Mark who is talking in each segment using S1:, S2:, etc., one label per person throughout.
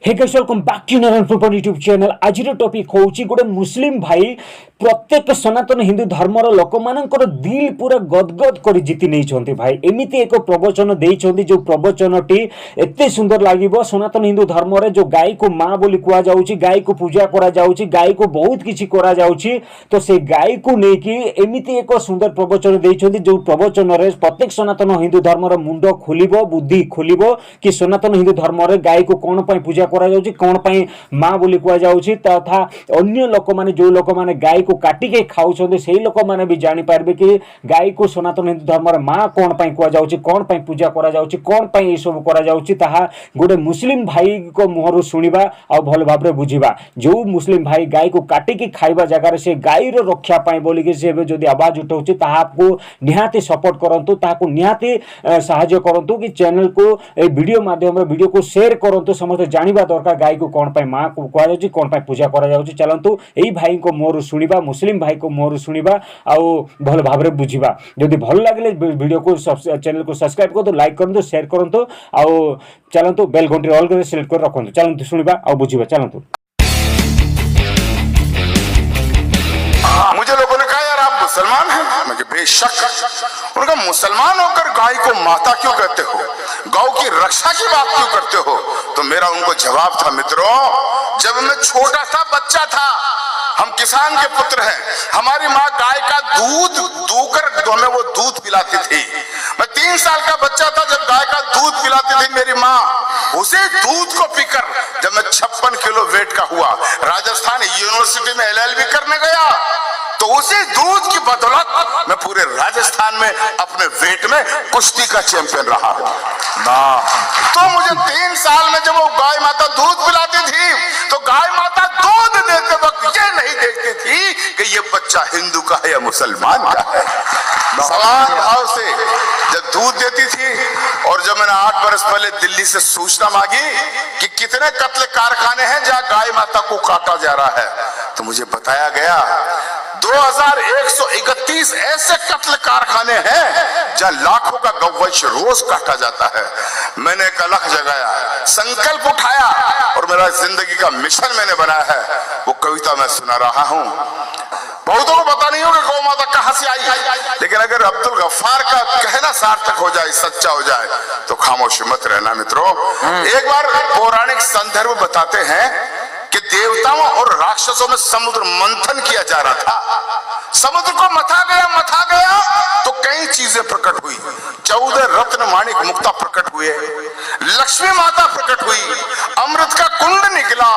S1: Hey guys welcome back to Narayan football YouTube channel. आज topic होची गोटे मुस्लिम भाई प्रत्येक सनातन हिंदू धर्मर लोक मानकर दिल पूरा गदगद कर जीति नहीं भाई। एमिति एक प्रवचन देइछन्ति जो प्रवचनटी एते सुंदर लागिबो। सनातन हिंदू धर्म रे जो गाय को मां बोली कुआ जाउची, गाय को पूजा करा जाउची, गाय को बहुत किछि करा जाउची, तो से गाय को नेकी एमिति एक सुंदर प्रवचन देइछन्ति जो प्रवचन रे प्रत्येक सनातन हिंदू धर्मर मुंड खोलिबो, बुद्धि खोलिबो कि सनातन हिंदू धर्म रे गाय को कोन पई पूजा करा जाउची, कोन पई मां बोली कुआ जाउची, तथा अन्य लोक माने जो लोक माने गाय को काटी के खाउछन्ते सेही लोक माने भी जानि पारबे कि गाय को सनातन हिंदू धर्म रे मां कोन पई कुआ जाउची, कोन पई पूजा करा जाउची, कोन पई ए सब करा जाउची, ताहा गोटे मुस्लिम भाई को मुहरु सुनिबा आ भल भाबरे बुझिबा। जो मुस्लिम भाई गाय को काटी के खाइबा जगह रे से गाय रो रक्षा पई बोली कि से जदी आवाज उठाउची ताहा आपको निहाती सपोर्ट करंतु, ताहाको निहाती सहायता करंतु कि चैनल को ए वीडियो माध्यम रे वीडियो को शेयर करंतु। समस्त जानिबा दरकार गाय को कोन पई मां को कुआ जाउची, कोन पई पूजा करा जाउची। चलंतु एई भाई को मोर सुनिबा, मुस्लिम भाई को मोर सुनिबा आ भल भाबरे बुझिबा। जदी भल लागले वीडियो को चैनल को सब्सक्राइब करंतु, लाइक करंतु, शेयर करंतु आ चलंतु बेल घंटी ऑल कर सिलेक्ट कर रखंतु। चलंतु सुनिबा आ बुझिबा। चलंतु।
S2: मुझे लोगों ने कहा यार आप मुसलमान हैं, मैं बेशक। उनका मुसलमान होकर गाय को माता क्यों कहते हो, गौ की रक्षा की बात क्यों करते हो? तो मेरा उनको जवाब था, मित्रों जब मैं छोटा सा बच्चा था, हम किसान के पुत्र हैं, हमारी माँ गाय का दूध दूकर हमें वो दूध पिलाती थी। मैं 3 साल का बच्चा था जब गाय का दूध पिलाती थी मेरी माँ। उसे दूध को पीकर जब मैं 56 किलो वेट का हुआ, राजस्थान यूनिवर्सिटी में LLB करने गया, तो उसी दूध की बदौलत मैं पूरे राजस्थान में अपने वेट में कुश्ती का चैंपियन रहा हूं। तो मुझे 3 साल में जब वो गाय माता दूध पिलाती थी, तो गाय माता दूध देते वक्त ये नहीं देखती थी कि ये बच्चा हिंदू का है या मुसलमान का है। समान भाव से जब दूध देती थी, और जब मैंने 8 बरस पहले दिल्ली से सूचना मांगी कि कितने कत्ल कारखाने हैं जहां गाय माता को काटा जा रहा है, तो मुझे बताया गया 2131 ऐसे कत्ल कारखाने हैं जहां लाखों का गौवंश रोज काटा जाता है। मैंने एक अलग जगाया, संकल्प उठाया, और मेरा जिंदगी का मिशन मैंने बनाया है। वो कविता मैं सुना रहा हूं। बहुतों को पता नहीं होगा गौ माता कहां से आई, लेकिन अगर अब्दुल गफ्फार का कहना सार्थक हो जाए, सच्चा हो जाए, तो खामोश मत रहना मित्रों। एक बार पौराणिक संदर्भ बताते हैं कि देवताओं और राक्षसों में समुद्र मंथन किया जा रहा था। समुद्र को मथा गया तो कई चीजें प्रकट हुई। 14 रत्न माणिक मुक्ता प्रकट हुए, लक्ष्मी माता प्रकट हुई, अमृत का कुंड निकला,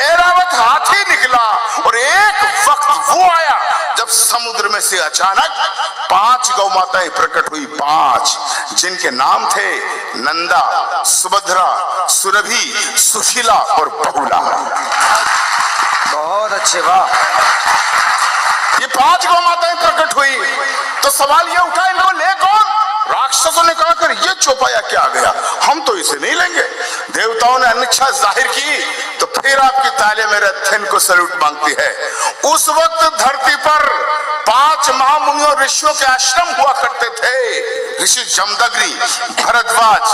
S2: ऐरावत हाथी निकला, और एक वक्त वो आया जब समुद्र में से अचानक 5 गौ माताएं प्रकट हुई। 5 जिनके नाम थे नंदा, सुभद्रा, सुरभि, सुशीला और बहुला।
S3: बहुत अच्छे, वाह।
S2: ये 5 गौ माताएं प्रकट हुई, तो सवाल ये उठा लो ले कौन? राक्षसों ने कहा कर ये चौपाया क्या आ गया, हम तो इसे नहीं लेंगे। देवताओं ने अनिच्छा जाहिर की, तो फिर आपकी तालियां मेरे अध्ययन को सैल्यूट मांगती है। उस वक्त धरती पर 5 महामुनियों ऋषियों के आश्रम हुआ करते थे। ऋषि जमदग्नि, भरद्वाज,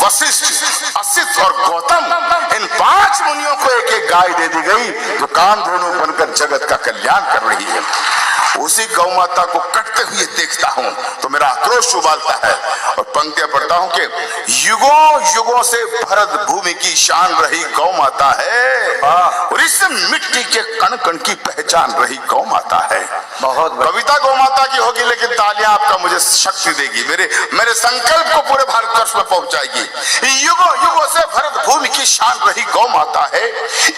S2: वशिष्ठ, असित और गौतम, इन 5 मुनियों को एक गाय दे दी गई जो कामधेनु बनकर जगत का कल्याण कर रही है। उसी गौ माता को कटते हुए देखता हूं तो मेरा आक्रोश उबालता है, और पंक्तियां पढ़ता हूं कि युगों युगों से भरत भूमि की शान रही गौ माता है, और इस मिट्टी के कण कण की पहचान रही गौ माता है।
S3: बहुत
S2: कविता गौ माता की होगी, लेकिन तालियां आपका मुझे शक्ति देगी, मेरे संकल्प को पूरे भारतवर्ष में पहुंचाएगी। युगों युगों से भरत भूमि की शान रही गौ माता है,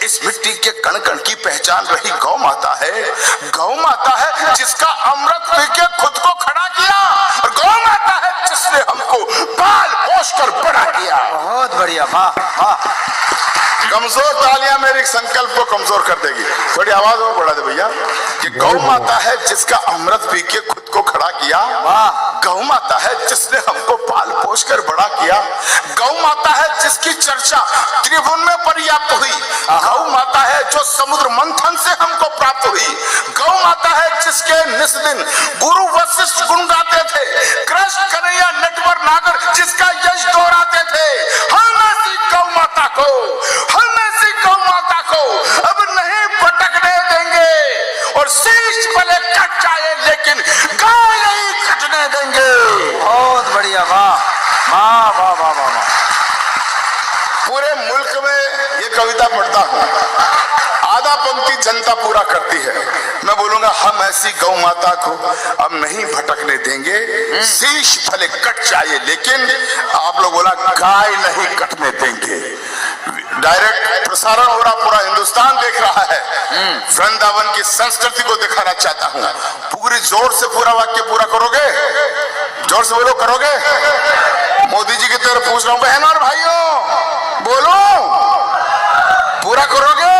S2: इस मिट्टी के कण कण की पहचान रही गौ माता है। गौ माता है जिसका अमृत पी के खुद को खड़ा किया, और गौ माता है जिसने हमको पाल पोष कर बड़ा किया।
S3: बहुत बढ़िया, वाह वाह।
S2: कमजोर तालियां मेरे संकल्प को कमजोर कर देगी। थोड़ी आवाज और बढ़ा दे भैया कि गौ माता है जिसका अमृत पी के खुद को खड़ा किया। गौ माता है जिसने हमको पाल पोष कर बड़ा किया। गौ माता है जिसकी चर्चा त्रिभुवन में पर्याप्त हुई। गौ माता है जो समुद्र मंथन से हमको प्राप्त हुई। गौ माता है जिसके निस्दिन गुरु वशिष्ठ गुण गाते थे। कृष्ण कन्हैया नटवर नागर जिसका यश दोहराते थे। हम ऐसी गौ माता माता को, हम ऐसी गौ माता को अब नहीं भटकने देंगे और शीश भले कट जाए लेकिन गाय नहीं कटने देंगे।
S3: बहुत बढ़िया, वाह वाह वाह वाह वाह वाह।
S2: पूरे मुल्क में ये कविता पढ़ता हूं, आधा पंक्ति जनता पूरा करती है। मैं बोलूंगा हम ऐसी गौ माता को अब नहीं भटकने देंगे, शीश भले कट जाए लेकिन आप लोग बोला गाय नहीं कटने देंगे। डायरेक्ट प्रसारण हो रहा, पूरा हिंदुस्तान देख रहा है। वृंदावन की संस्कृति को दिखाना चाहता हूं। पूरी जोर से पूरा वाक्य पूरा करोगे? जोर से बोलो, करोगे? मोदी जी की तरफ पूछ रहा हूं, बहनों और भाइयों बोलो, पूरा करोगे?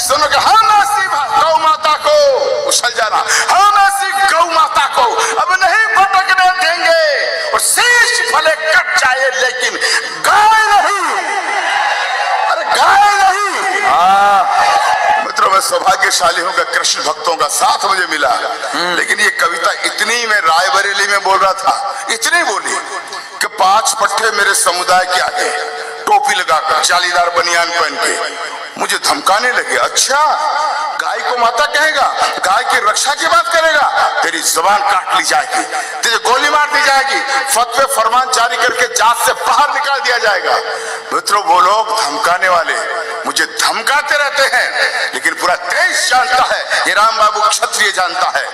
S2: सुनो कि हम ऐसी गौ माता को, उछल जाना, हम ऐसी गौ माता को अब नहीं भटकने देंगे और शीश भले कट जाए लेकिन गाय नहीं। अरे गाय नहीं। मित्रों, मैं सौभाग्यशाली हूं कि कृष्ण भक्तों का साथ मुझे मिला, लेकिन ये कविता इतनी मैं रायबरेली में बोल रहा था, इतनी बोली कि 5 पट्टे मेरे समुदाय के आगे टोपी लगाकर जालीदार बनियान पहन के मुझे धमकाने लगे। अच्छा, गाय को माता कहेगा, गाय की रक्षा की बात करेगा, तेरी जुबान काट ली जाएगी, तुझे गोली मार दी जाएगी, फतवे फरमान जारी करके जात से बाहर निकाल दिया जाएगा। मित्रों, वो लोग धमकाने वाले मुझे धमकाते रहते हैं, लेकिन पूरा देश जानता है, ये राम बाबू क्षत्रिय जानता है,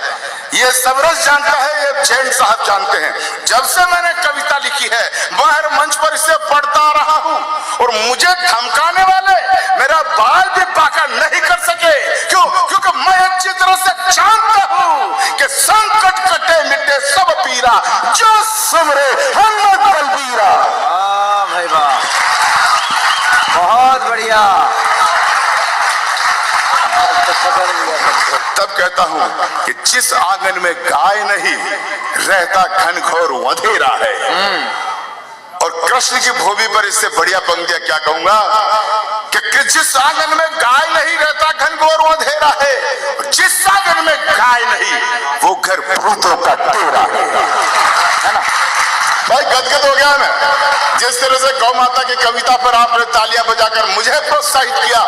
S2: ये सबरस जानता है, ये जैन साहब जानते हैं। जब से मैंने कविता लिखी है मैं हर मंच पर इसे पढ़ता रहा हूं और मुझे धमकाने वाले मेरा बाल भी बाका नहीं कर सके। क्यों? क्योंकि मैं अच्छी तरह से जानता हूं कि संकट कटे मिटे सब पीरा, जो सुमरे हनुमत बलबीरा।
S3: वाह भाई वाह, बहुत बढ़िया।
S2: तब कहता हूं कि जिस आंगन में गाय नहीं रहता घनघोर अंधेरा है। और कृष्ण की भूमि पर इससे बढ़िया पंक्तियां क्या कहूंगा कि जिस आंगन में गाय नहीं रहता घनघोर अंधेरा है, जिस आंगन में गाय नहीं वो घर भूतों का डेरा है ना। भाई गदगद हो गया मैं जिस तरह से गौ माता की कविता पर आपने तालियां बजाकर मुझे प्रोत्साहित किया।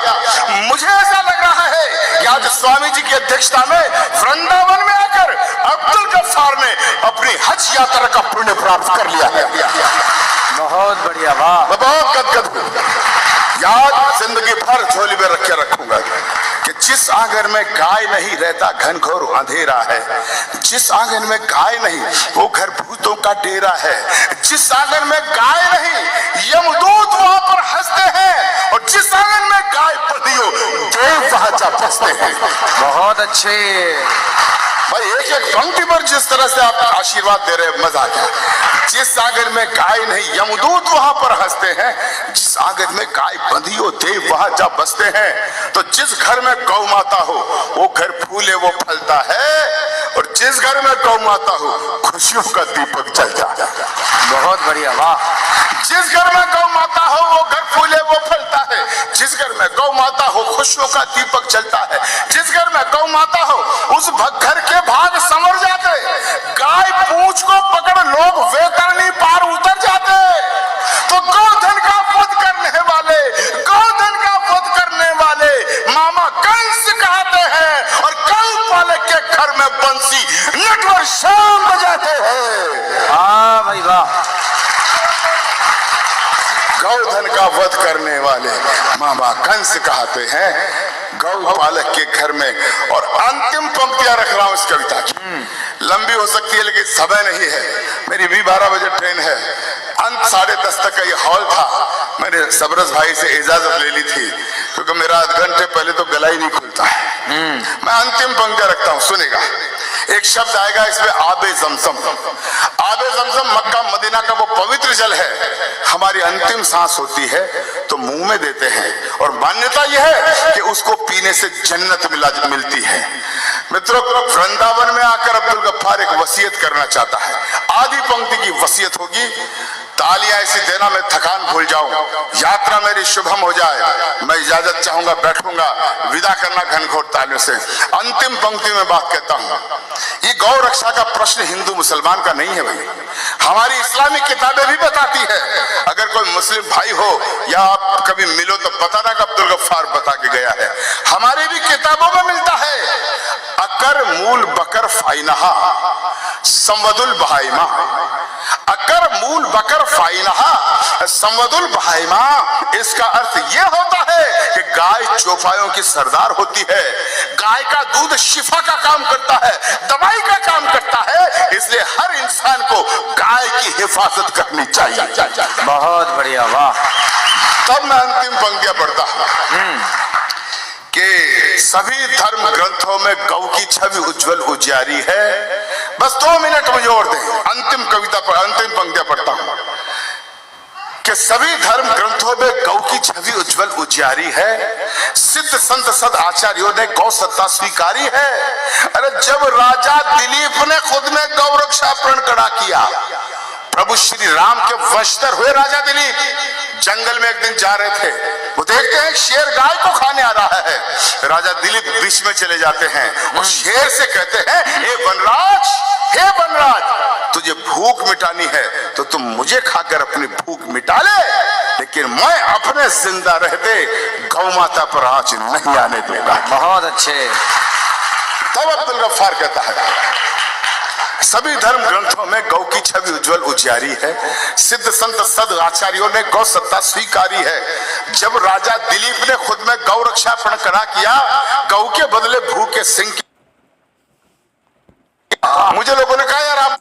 S2: मुझे ऐसा लग रहा है कि आज स्वामी जी की अध्यक्षता में वृंदावन में आकर अब्दुल गफ्फार ने अपनी हज यात्रा का पुण्य प्राप्त कर लिया है।
S3: बहुत बढ़िया, वाह।
S2: मैं बहुत गदगद हूं, याद जिंदगी भर झोली में रखे रखूंगा कि जिस आंगन में गाय नहीं रहता घनघोर अंधेरा है, जिस आंगन में गाय नहीं वो घर भूतों का डेरा है, जिस आंगन में गाय नहीं यमदूत वहां पर हंसते हैं और जिस आंगन में गाय बंधियो देव वहां जा बसते हैं।
S3: बहुत अच्छे
S2: भाई एक एक पंक्ति पर जिस तरह से आप आशीर्वाद दे रहे, मजा आ गया। जिस आंगन में गाय नहीं यमदूत वहां पर हंसते हैं, जिस आंगन में गाय बंधी हो देव वहां जा बसते हैं। तो जिस घर में गौ माता हो वो घर फूले वो फलता है और जिस घर में गौ माता हो खुशियों का दीपक जलता है।
S3: बहुत बढ़िया, वाह।
S2: जिस घर में गौ माता हो वो घर फूले वो फलता है, जिस घर में गौ माता हो खुशियों का दीपक जलता है, जिस घर में गौ माता हो उस घर के भाग संवर जाते, गाय पूंछ को पकड़ लोग वेतरनी पार उतर जाते। तो गौधन का वध करने वाले, गौधन का वध करने वाले मामा कंस कहते हैं और गौ पालक के घर में बंसी नटवर शाम बजाते हैं।
S3: हाँ भाई वाह।
S2: गौधन का वध करने वाले मामा कंस कहते हैं गौ पालक के घर में। और अंतिम पंक्तियां रख रहा हूं इस कविता की, लंबी हो सकती है लेकिन समय नहीं है, मेरी भी 12 बजे ट्रेन है। अंत 10:30 तक का ये हॉल था। मैंने सबरस भाई से इजाजत ले ली थी क्योंकि मेरा आध घंटे पहले तो गला ही नहीं खुलता है। मैं अंतिम पंक्तियां रखता हूं, सुनेगा। एक शब्द आएगा इसमें, आबे जमजम। आबे जमजम मक्का मदीना का वो पवित्र जल है, हमारी अंतिम सांस होती है तो मुंह में देते हैं और मान्यता यह है कि उसको पीने से जन्नत मिलती है। मित्रों, वृंदावन में आकर अब्दुल गफ्फार एक वसीयत करना चाहता है। आधी पंक्ति की वसीयत होगी तालियां ऐसी देना मैं थकान भूल जाऊं, यात्रा मेरी शुभम हो जाए। मैं इजाजत चाहूंगा, बैठूंगा, विदा करना घनघोर तालियों से। अंतिम पंक्ति में बात कहता हूं, ये गौ रक्षा का प्रश्न हिंदू मुसलमान का नहीं है भाई। हमारी इस्लामिक किताबें भी बताती है। अगर कोई मुस्लिम भाई हो या आप कभी मिलो तो बताना कि अब्दुल गफ्फार बता के गया है। हमारी भी किताबों में मिलता है, अकर मूल बकर फाइनहा संवदुल बहाइमा, अकर मूल बकर फाइनहा संवदुल बहाइमा। इसका अर्थ यह होता है कि गाय चौपायों की सरदार होती है। गाय का दूध शिफा का काम करता है, दवाई का काम करता है। इसलिए हर इंसान को गाय की हिफाजत करनी चाहिए।
S3: बहुत बढ़िया, वाह।
S2: तब मैं अंतिम पंक्तियां पढ़ता हूं कि सभी धर्म ग्रंथों में गौ की छवि उज्जवल उजियारी है। बस 2 मिनट मुझे और दें, अंतिम कविता पर अंतिम पंक्तियां पढ़ता हूं कि सभी धर्म ग्रंथों में गौ की छवि उज्जवल उजियारी है। सिद्ध संत सद आचार्यों ने गौ सत्ता स्वीकारी है। अरे जब राजा दिलीप ने खुद में गौ रक्षा प्रण खड़ा किया, प्रभु श्री राम के वशधर हुए राजा दिलीप जंगल में एक दिन जा रहे थे, वो देखते हैं शेर गाय को खाने आ रहा है। राजा दिलीप बीच में चले जाते हैं और शेर से कहते हैं, हे वनराज, तुझे भूख मिटानी है तो तुम मुझे खाकर अपनी भूख मिटा ले, लेकिन मैं अपने जिंदा रहते गौ माता पर आंच नहीं आने दूंगा।
S3: बहुत अच्छे।
S2: तब अब्दुल गफ्फार कहता है, सभी धर्म ग्रंथों में गौ की छवि उज्जवल उजियारी है। सिद्ध संत सद आचार्यों ने गौ सत्ता स्वीकारी है। जब राजा दिलीप ने खुद में गौ रक्षा प्रण खड़ा किया, गौ के बदले भूखे सिंह की। मुझे लोगों ने कहा, यार आप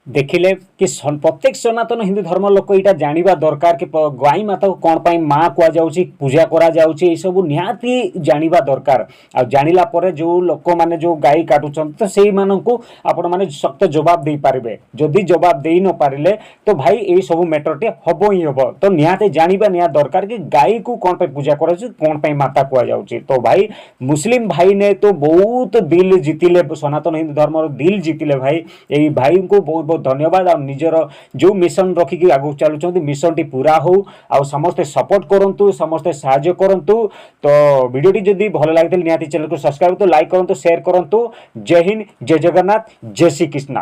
S1: देखिले कि प्रत्येक सनातन हिंदू धर्म लोक यहाँ जाना दरकार कि गाई माता को कौन पाई माँ कह जाऊँगी, पूजा करा जाऊँगी, सब निहाती जानिबा दरकार। आ जानिला परे जो लोक माने जो गाई काटुछन तो सेई माननकु आपण माने सख्त जवाब दे पारिबे। जदि जवाब दे न पारिले तो भाई ए सब मैटरटे हबो ही हबो। तो निहाती जानिबा निहा दरकार कि गाई को कौन पाई पूजा करा जाउछि, कौन पाई माता कह जाउछि। तो भाई मुस्लिम भाई ने तो बहुत दिल जीतिले, सनातन हिंदू धर्म दिल जीतिले भाई। यही भाई को बहुत बहुत धन्यवाद। आ निजर जो मिशन रखिकी आगु चलुंट मिशन टी पूरा हो, आ समस्ते सपोर्ट करंतु, समस्ते साहाय्य करंतु। तो वीडियोटी जदि भल लगी निहाती चैनल को सब्सक्राइब तो लाइक करंतु, शेयर करंतु। जय हिंद, जय जगन्नाथ, जय श्री कृष्ण।